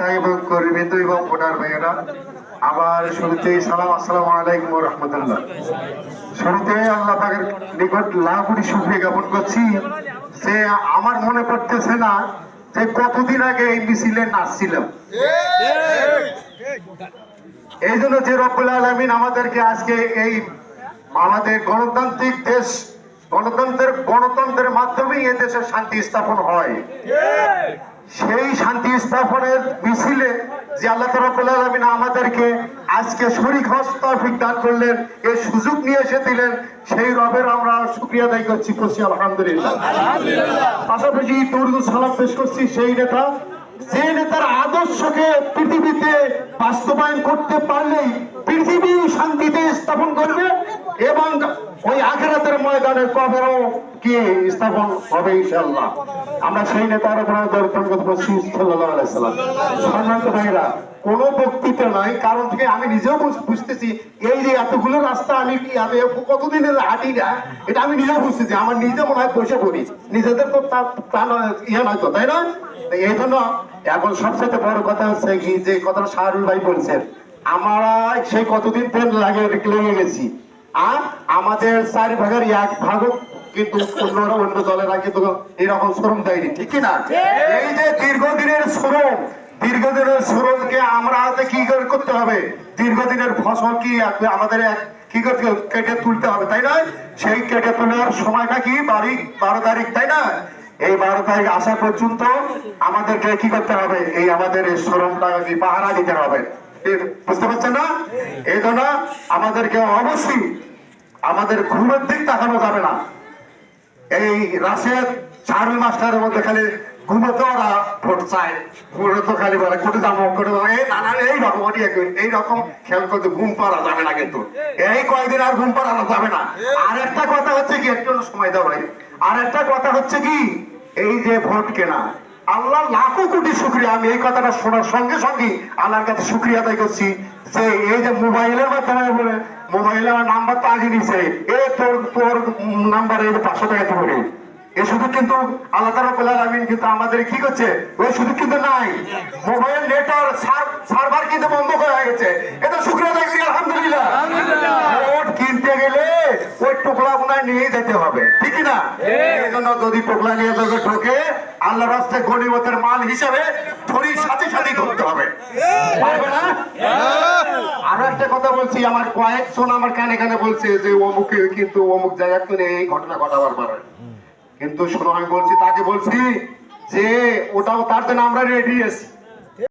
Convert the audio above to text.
এবং কর্মীবৃন্দ এবং ভোটার ভাইয়েরা, আবার শুরুতেই সালাম, আসসালামু আলাইকুম ওয়া রাহমাতুল্লাহ। শুরুতে আল্লাহ পাকের নিকট লাখ কোটি শুকরিয়া জ্ঞাপন করছি যে আমার মনে পড়তেছে না যে কতদিন আগে এই মিছিলে নাচছিলাম। এই জন্য যে রব্বুল আলামিন আমাদেরকে আজকে এই আমাদের গণতান্ত্রিক দেশ, গণতন্ত্রের মাধ্যমেই এ দেশে শান্তি স্থাপন হয়, সেই শান্তি স্থাপনের মিছিলে যে আল্লাহ রাব্বুল আলামিন আমাদেরকে আজকে শরীক হওয়ার তৌফিক দান করলেন, এই সুযোগ নিয়ে এসে দিলেন, সেই রবের আমরা শুকরিয়া আদায় করছি আলহামদুলিল্লাহ। পাশাপাশি দরুদ সালাম পেশ করছি সেই নেতা, যে নেতার আদর্শকে পৃথিবীতে বাস্তবায়ন করতে পারলেই পৃথিবী শান্তিতে স্থাপন করবে এবং ওই আখিরাতের ময়দানে কবরও কি স্থাপন হবে ইনশাআল্লাহ। আমরা সেই নেতার উপর দর্পণগত করছি সাল্লাল্লাহু আলাইহি সাল্লাম। সম্মানিত ভাইরা, কোনো বক্তৃতা নাই, কারণ থেকে আমি নিজেও বুঝতেছি এই যে এতগুলো রাস্তা আমি কতদিনের হাঁটি না, এটা আমি নিজেও বুঝতেছি। আমার নিজে মনে হয় বসে পড়ি, নিজেদের তো প্রাণ ইয়ে নয় তো, তাই না? এই জন্য এখন সবচেয়ে বড় কথা হচ্ছে কি, যে কথাটা শাহরুল ভাই বলছেন, আমরা সেই কতদিন তেল লেগে গেছি, আর আমাদের 4 ভাগের 1 ভাগও কিন্তু অন্য দলেরা কিন্তু এরকম শ্রম দেয়নি, ঠিক কিনা? এই যে দীর্ঘদিনের শ্রমকে আমরা কি করতে হবে, দীর্ঘদিনের ফসল কি আমাদের কি করতে কেটে তুলতে হবে, তাই না? সেই কেটে তোলার সময়টা কি 12 তারিখ, তাই না? এই 12 তারিখ আসা পর্যন্ত আমাদেরকে কি করতে হবে, এই আমাদের শ্রমটা কি পাহারা দিতে হবে, বুঝতে পারছেন না? এই জন্য আমাদেরকে অবশ্যই আমাদের ঘুমের দিক তাকানো যাবে না। এই রাশেদ শাহরুল মাস্টারের মধ্যে খালি ঘুমোতে ওরা ভোট চায়, তো খালি বলে কোটে যাবো এই নানা এই রকম খেয়াল করতে ঘুম পাড়া যাবে না, কিন্তু এই কয়েকদিন আর ঘুম পাড়ানো যাবে না। আর একটা কথা হচ্ছে কি, একটু সময় দাও ভাই, আর একটা কথা হচ্ছে কি, এই যে ভোট কেনা, আল্লাহ লাখো কোটি শুকরিয়া, আমি এই কথাটা শোনার সঙ্গে সঙ্গে আল্লাহর কাছে শুকরিয়া আদায় করছি যে এই যে মোবাইলের মাধ্যমে বলে মোবাইলে আমার নাম্বার তো আগে নিছে, তোর নাম্বারে 500 টাকা পড়ে, এ শুধু কিন্তু আল্লাহ রাব্বুল আলামিন কিন্তু আমাদের কি করছে, ওই শুধু কিন্তু নাই, মোবাইল নেটওয়ার্ক সার্ভার কিন্তু বন্ধ হয়ে গেছে, এটা শুকরিয়া আদায় করি আলহামদুলিল্লাহ। ভোট কিনতে গেলে ওই টুকরা গুনায় নিয়ে যেতে হবে, ঠিক না? এই জন্য যদি টুকরা নিয়ে যাবে ঠকে, আল্লাহর রাস্তায় গনিমতের মাল হিসাবে ধরির সাথে সাথে ধরতে হবে, পারবে না? আরো একটা কথা বলছি, আমার কয়েকজন আমার কানে কানে বলছে যে অমুকে কিন্তু অমুক জায়গায় তো এই ঘটনা ঘটাবার পারে, কিন্তু শোনো আমি বলছি, তাকে বলছি যে ওটাও তার জন্য আমরা রেডি আছি,